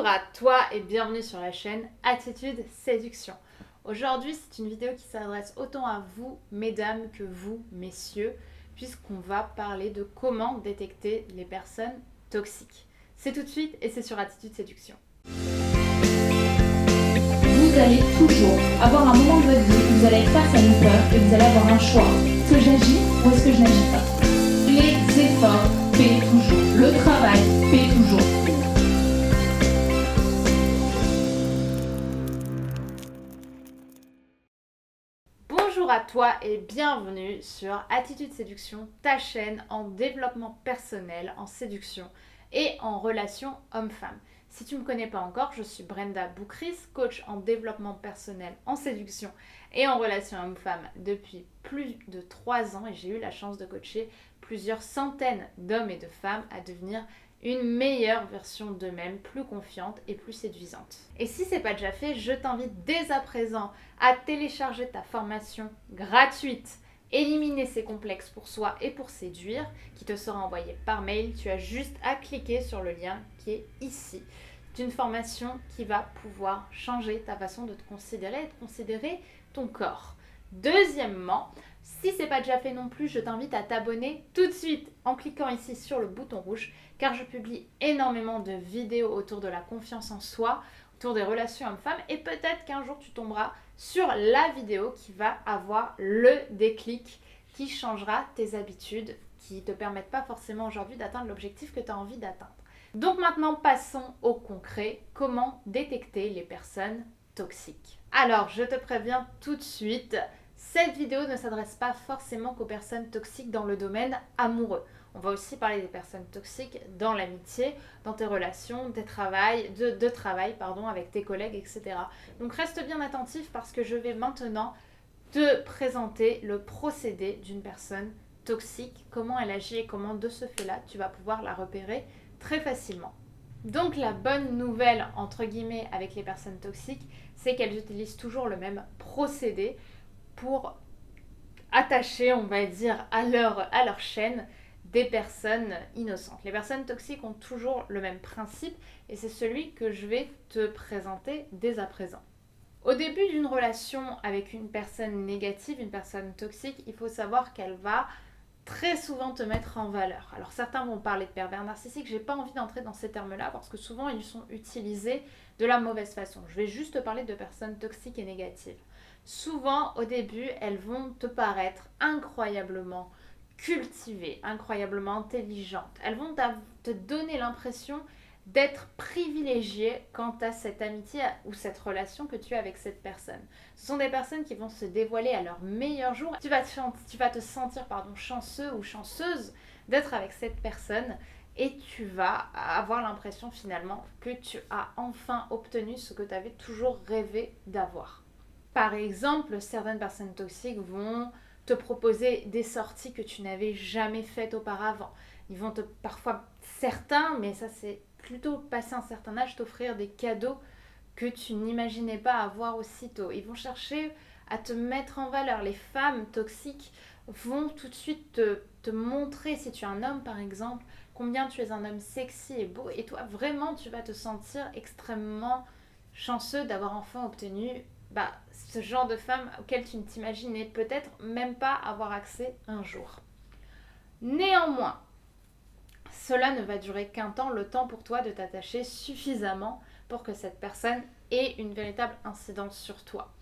Bonjour à toi et bienvenue sur la chaîne Attitude Séduction. Aujourd'hui, c'est une vidéo qui s'adresse autant à vous, mesdames, que vous, messieurs, puisqu'on va parler de comment détecter les personnes toxiques. C'est tout de suite et c'est sur Attitude Séduction. Vous allez toujours avoir un moment de votre vie où vous allez être face à une peur et vous allez avoir un choix. Est-ce que j'agis ou est-ce que je n'agis pas? Les efforts paient toujours. Le travail paie toujours. Bonjour à toi et bienvenue sur Attitude Séduction, ta chaîne en développement personnel, en séduction et en relation homme-femme. Si tu ne me connais pas encore, je suis Brenda Boukris, coach en développement personnel, en séduction et en relation homme-femme depuis plus de 3 ans et j'ai eu la chance de coacher plusieurs centaines d'hommes et de femmes à devenir une meilleure version d'eux-mêmes, plus confiante et plus séduisante. Et si ce n'est pas déjà fait, je t'invite dès à présent à télécharger ta formation gratuite Éliminer ses complexes pour soi et pour séduire, qui te sera envoyée par mail. Tu as juste à cliquer sur le lien qui est ici. C'est une formation qui va pouvoir changer ta façon de te considérer et de considérer ton corps. Deuxièmement, si ce n'est pas déjà fait non plus, je t'invite à t'abonner tout de suite en cliquant ici sur le bouton rouge, car je publie énormément de vidéos autour de la confiance en soi, autour des relations hommes-femmes, et peut-être qu'un jour tu tomberas sur la vidéo qui va avoir le déclic qui changera tes habitudes, qui ne te permettent pas forcément aujourd'hui d'atteindre l'objectif que tu as envie d'atteindre. Donc maintenant, passons au concret. Comment détecter les personnes toxiques? Alors, je te préviens tout de suite, cette vidéo ne s'adresse pas forcément qu'aux personnes toxiques dans le domaine amoureux. On va aussi parler des personnes toxiques dans l'amitié, dans tes relations, de travail avec tes collègues, etc. Donc reste bien attentif parce que je vais maintenant te présenter le procédé d'une personne toxique, comment elle agit et comment de ce fait-là, tu vas pouvoir la repérer très facilement. Donc la bonne nouvelle, entre guillemets, avec les personnes toxiques, c'est qu'elles utilisent toujours le même procédé pour attacher, on va dire, à leur chaîne des personnes innocentes. Les personnes toxiques ont toujours le même principe et c'est celui que je vais te présenter dès à présent. Au début d'une relation avec une personne négative, une personne toxique, il faut savoir qu'elle va très souvent te mettre en valeur. Alors certains vont parler de pervers narcissiques, j'ai pas envie d'entrer dans ces termes-là parce que souvent ils sont utilisés de la mauvaise façon. Je vais juste te parler de personnes toxiques et négatives. Souvent au début, elles vont te paraître incroyablement cultivées, incroyablement intelligentes. Elles vont te donner l'impression d'être privilégiée quant à cette amitié ou cette relation que tu as avec cette personne. Ce sont des personnes qui vont se dévoiler à leur meilleur jour. Tu vas te sentir chanceux ou chanceuse d'être avec cette personne et tu vas avoir l'impression finalement que tu as enfin obtenu ce que tu avais toujours rêvé d'avoir. Par exemple, certaines personnes toxiques vont te proposer des sorties que tu n'avais jamais faites auparavant. Ils vont certains, mais ça c'est plutôt passé un certain âge, t'offrir des cadeaux que tu n'imaginais pas avoir aussitôt. Ils vont chercher à te mettre en valeur. Les femmes toxiques vont tout de suite te montrer, si tu es un homme par exemple, combien tu es un homme sexy et beau. Et toi, vraiment, tu vas te sentir extrêmement chanceux d'avoir enfin obtenu ce genre de femme auquel tu ne t'imaginais peut-être même pas avoir accès un jour. Néanmoins, cela ne va durer qu'un temps, le temps pour toi de t'attacher suffisamment pour que cette personne ait une véritable incidence sur toi.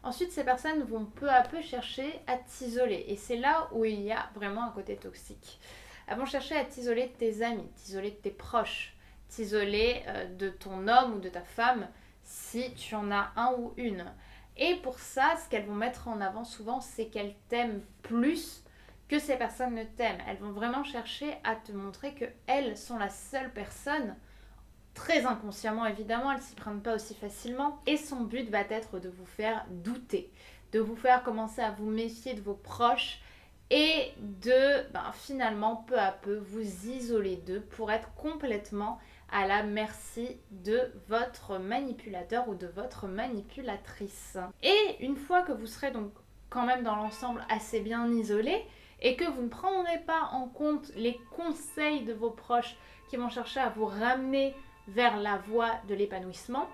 Ensuite, ces personnes vont peu à peu chercher à t'isoler. Et c'est là où il y a vraiment un côté toxique. Elles vont chercher à t'isoler de tes amis, t'isoler de tes proches, t'isoler de ton homme ou de ta femme si tu en as un ou une. Et pour ça, ce qu'elles vont mettre en avant souvent, c'est qu'elles t'aiment plus que ces personnes ne t'aiment. Elles vont vraiment chercher à te montrer qu'elles sont la seule personne, très inconsciemment évidemment, elles ne s'y prennent pas aussi facilement. Et son but va être de vous faire douter, de vous faire commencer à vous méfier de vos proches et de finalement peu à peu vous isoler d'eux pour être complètement à la merci de votre manipulateur ou de votre manipulatrice. Et une fois que vous serez donc quand même dans l'ensemble assez bien isolé, et que vous ne prendrez pas en compte les conseils de vos proches qui vont chercher à vous ramener vers la voie de l'épanouissement,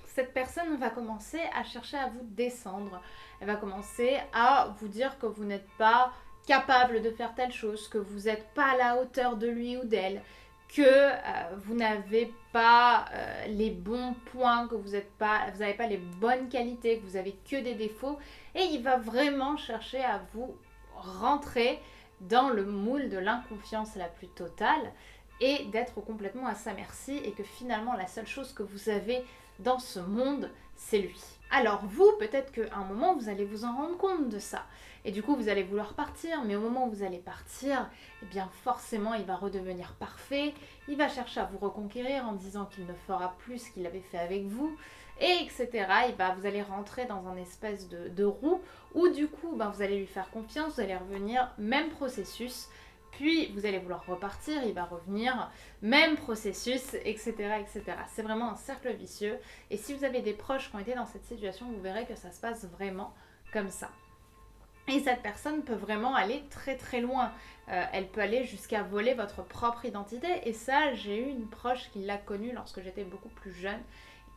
cette personne va commencer à chercher à vous descendre. Elle va commencer à vous dire que vous n'êtes pas capable de faire telle chose, que vous n'êtes pas à la hauteur de lui ou d'elle, que vous n'avez pas les bons points, que vous n'avez pas les bonnes qualités, que vous avez que des défauts. Et il va vraiment chercher à vous rentrer dans le moule de l'inconfiance la plus totale et d'être complètement à sa merci et que finalement la seule chose que vous avez dans ce monde, c'est lui. Alors vous, peut-être qu'à un moment, vous allez vous en rendre compte de ça. Et du coup, vous allez vouloir partir, mais au moment où vous allez partir, eh bien forcément, il va redevenir parfait. Il va chercher à vous reconquérir en disant qu'il ne fera plus ce qu'il avait fait avec vous, et etc. Et vous allez rentrer dans un espèce de roue où du coup, vous allez lui faire confiance, vous allez revenir, même processus. Puis vous allez vouloir repartir, il va revenir, même processus, etc. etc. C'est vraiment un cercle vicieux. Et si vous avez des proches qui ont été dans cette situation, vous verrez que ça se passe vraiment comme ça. Et cette personne peut vraiment aller très très loin. Elle peut aller jusqu'à voler votre propre identité. Et ça, j'ai eu une proche qui l'a connue lorsque j'étais beaucoup plus jeune.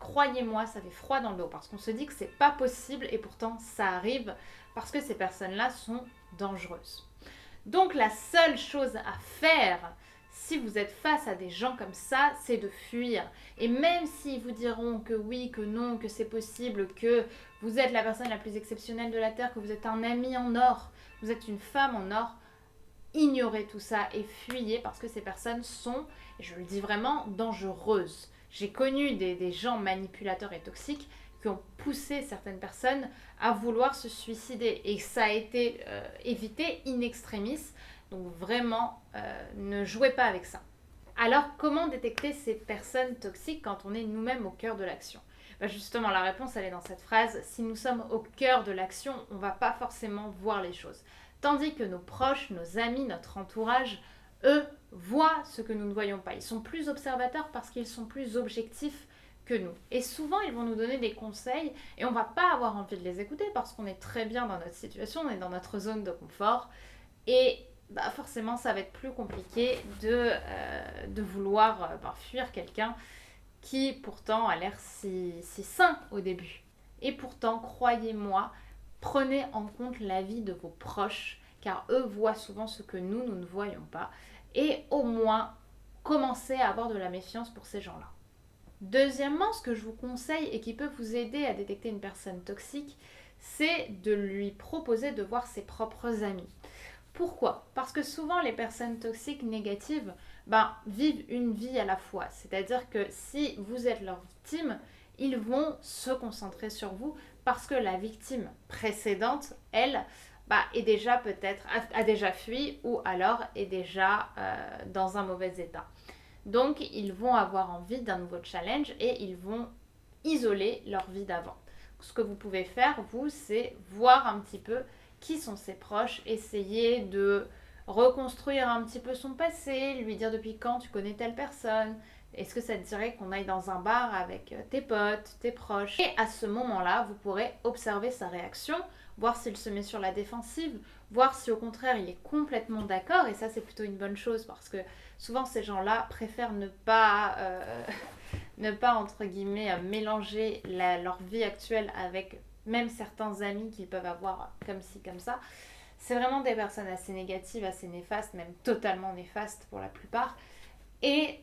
Croyez-moi, ça fait froid dans le dos parce qu'on se dit que c'est pas possible et pourtant ça arrive parce que ces personnes-là sont dangereuses. Donc la seule chose à faire si vous êtes face à des gens comme ça, c'est de fuir. Et même s'ils vous diront que oui, que non, que c'est possible, que vous êtes la personne la plus exceptionnelle de la Terre, que vous êtes un ami en or, vous êtes une femme en or, ignorez tout ça et fuyez parce que ces personnes sont, et je le dis vraiment, dangereuses. J'ai connu des gens manipulateurs et toxiques qui ont poussé certaines personnes à vouloir se suicider. Et ça a été évité in extremis. Donc vraiment, ne jouez pas avec ça. Alors, comment détecter ces personnes toxiques quand on est nous-mêmes au cœur de l'action ? Justement, la réponse, elle est dans cette phrase. Si nous sommes au cœur de l'action, on ne va pas forcément voir les choses. Tandis que nos proches, nos amis, notre entourage, eux, voient ce que nous ne voyons pas. Ils sont plus observateurs parce qu'ils sont plus objectifs que nous. Et souvent, ils vont nous donner des conseils et on ne va pas avoir envie de les écouter parce qu'on est très bien dans notre situation, on est dans notre zone de confort. Et forcément, ça va être plus compliqué de vouloir fuir quelqu'un qui pourtant a l'air si sain au début. Et pourtant, croyez-moi, prenez en compte l'avis de vos proches, car eux voient souvent ce que nous ne voyons pas. Et au moins, commencez à avoir de la méfiance pour ces gens-là. Deuxièmement, ce que je vous conseille et qui peut vous aider à détecter une personne toxique, c'est de lui proposer de voir ses propres amis. Pourquoi ? Parce que souvent les personnes toxiques négatives vivent une vie à la fois. C'est-à-dire que si vous êtes leur victime, ils vont se concentrer sur vous parce que la victime précédente, elle, est déjà a déjà fui ou alors est déjà dans un mauvais état. Donc ils vont avoir envie d'un nouveau challenge et ils vont isoler leur vie d'avant. Ce que vous pouvez faire, vous, c'est voir un petit peu qui sont ses proches, essayer de reconstruire un petit peu son passé, lui dire depuis quand tu connais telle personne, est-ce que ça te dirait qu'on aille dans un bar avec tes potes, tes proches. Et à ce moment-là, vous pourrez observer sa réaction, voir s'il se met sur la défensive, voir si au contraire il est complètement d'accord, et ça c'est plutôt une bonne chose parce que souvent ces gens-là préfèrent ne pas entre guillemets mélanger leur vie actuelle avec même certains amis qu'ils peuvent avoir comme ci, comme ça. C'est vraiment des personnes assez négatives, assez néfastes, même totalement néfastes pour la plupart. Et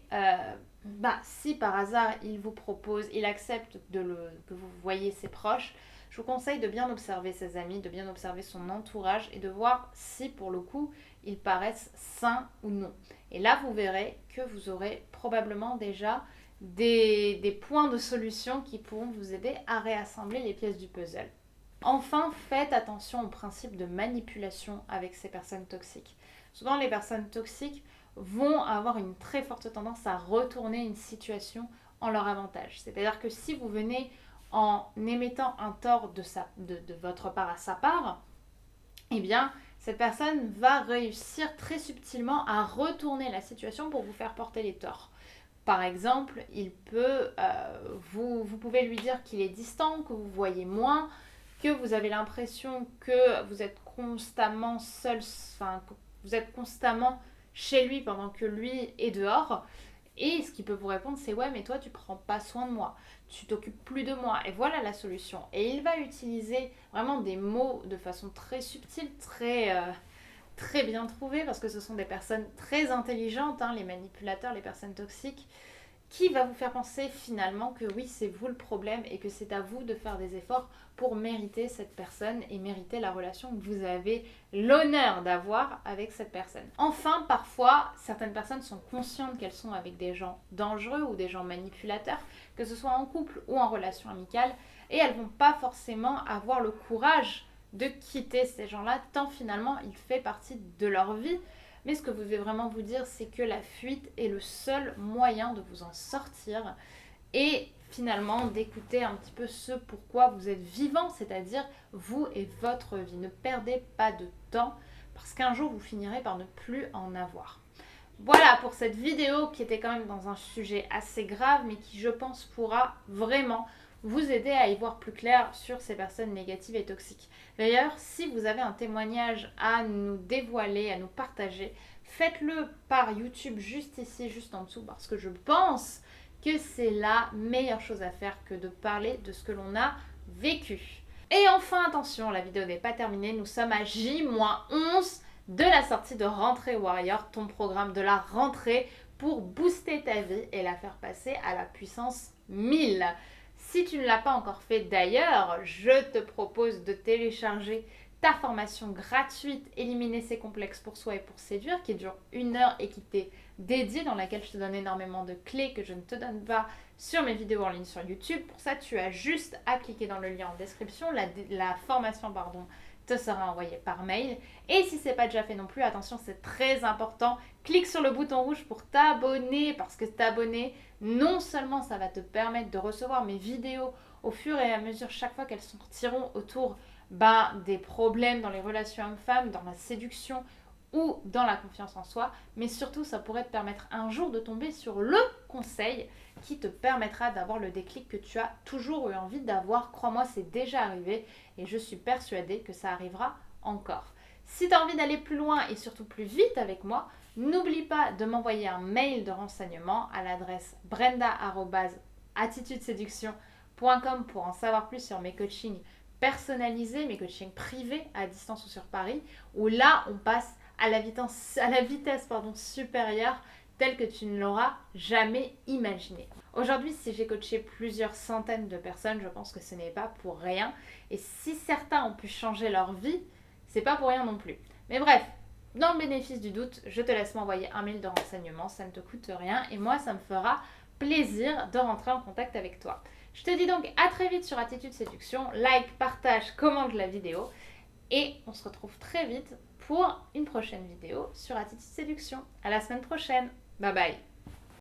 si par hasard il accepte que vous voyez ses proches, je vous conseille de bien observer ses amis, de bien observer son entourage et de voir si pour le coup ils paraissent sains ou non. Et là vous verrez que vous aurez probablement déjà des points de solution qui pourront vous aider à réassembler les pièces du puzzle. Enfin, faites attention au principe de manipulation avec ces personnes toxiques. Souvent, les personnes toxiques vont avoir une très forte tendance à retourner une situation en leur avantage. C'est-à-dire que si vous venez en émettant un tort de votre part à sa part, eh bien, cette personne va réussir très subtilement à retourner la situation pour vous faire porter les torts. Par exemple, vous pouvez lui dire qu'il est distant, que vous voyez moins, que vous avez l'impression que vous êtes constamment seul, que vous êtes constamment chez lui pendant que lui est dehors. Et ce qu'il peut vous répondre, c'est ouais, mais toi, tu prends pas soin de moi, tu t'occupes plus de moi. Et voilà la solution. Et il va utiliser vraiment des mots de façon très subtile, très bien trouvés, parce que ce sont des personnes très intelligentes, hein, les manipulateurs, les personnes toxiques, qui va vous faire penser finalement que oui, c'est vous le problème et que c'est à vous de faire des efforts pour mériter cette personne et mériter la relation que vous avez l'honneur d'avoir avec cette personne. Enfin, parfois, certaines personnes sont conscientes qu'elles sont avec des gens dangereux ou des gens manipulateurs, que ce soit en couple ou en relation amicale, et elles vont pas forcément avoir le courage de quitter ces gens-là, tant finalement il fait partie de leur vie. Mais ce que vous devez vraiment vous dire, c'est que la fuite est le seul moyen de vous en sortir et finalement d'écouter un petit peu ce pourquoi vous êtes vivant, c'est-à-dire vous et votre vie. Ne perdez pas de temps parce qu'un jour vous finirez par ne plus en avoir. Voilà pour cette vidéo qui était quand même dans un sujet assez grave mais qui je pense pourra vraiment vous aider à y voir plus clair sur ces personnes négatives et toxiques. D'ailleurs, si vous avez un témoignage à nous dévoiler, à nous partager, faites-le par YouTube juste ici, juste en dessous, parce que je pense que c'est la meilleure chose à faire que de parler de ce que l'on a vécu. Et enfin, attention, la vidéo n'est pas terminée, nous sommes à J-11 de la sortie de Rentrée Warrior, ton programme de la rentrée pour booster ta vie et la faire passer à la puissance 1000. Si tu ne l'as pas encore fait d'ailleurs, je te propose de télécharger ta formation gratuite Éliminer ses complexes pour soi et pour séduire qui dure 1 heure et qui t'est dédiée, dans laquelle je te donne énormément de clés que je ne te donne pas sur mes vidéos en ligne sur YouTube. Pour ça, tu as juste à cliquer dans le lien en description. La formation te sera envoyée par mail. Et si ce n'est pas déjà fait non plus, attention, c'est très important, clique sur le bouton rouge pour t'abonner, parce que t'abonner, non seulement ça va te permettre de recevoir mes vidéos au fur et à mesure, chaque fois qu'elles sortiront autour des problèmes dans les relations hommes-femmes, dans la séduction ou dans la confiance en soi, mais surtout ça pourrait te permettre un jour de tomber sur le conseil qui te permettra d'avoir le déclic que tu as toujours eu envie d'avoir. Crois-moi, c'est déjà arrivé et je suis persuadée que ça arrivera encore. Si tu as envie d'aller plus loin et surtout plus vite avec moi, n'oublie pas de m'envoyer un mail de renseignement à l'adresse brenda@attitudeséduction.com pour en savoir plus sur mes coachings personnalisés, mes coachings privés à distance ou sur Paris, où là on passe à la vitesse supérieure telle que tu ne l'auras jamais imaginé. Aujourd'hui, si j'ai coaché plusieurs centaines de personnes, je pense que ce n'est pas pour rien. Et si certains ont pu changer leur vie, c'est pas pour rien non plus. Mais bref, dans le bénéfice du doute, je te laisse m'envoyer un mail de renseignement, ça ne te coûte rien et moi ça me fera plaisir de rentrer en contact avec toi. Je te dis donc à très vite sur Attitude Séduction, like, partage, commente la vidéo et on se retrouve très vite pour une prochaine vidéo sur Attitude Séduction. À la semaine prochaine, bye bye.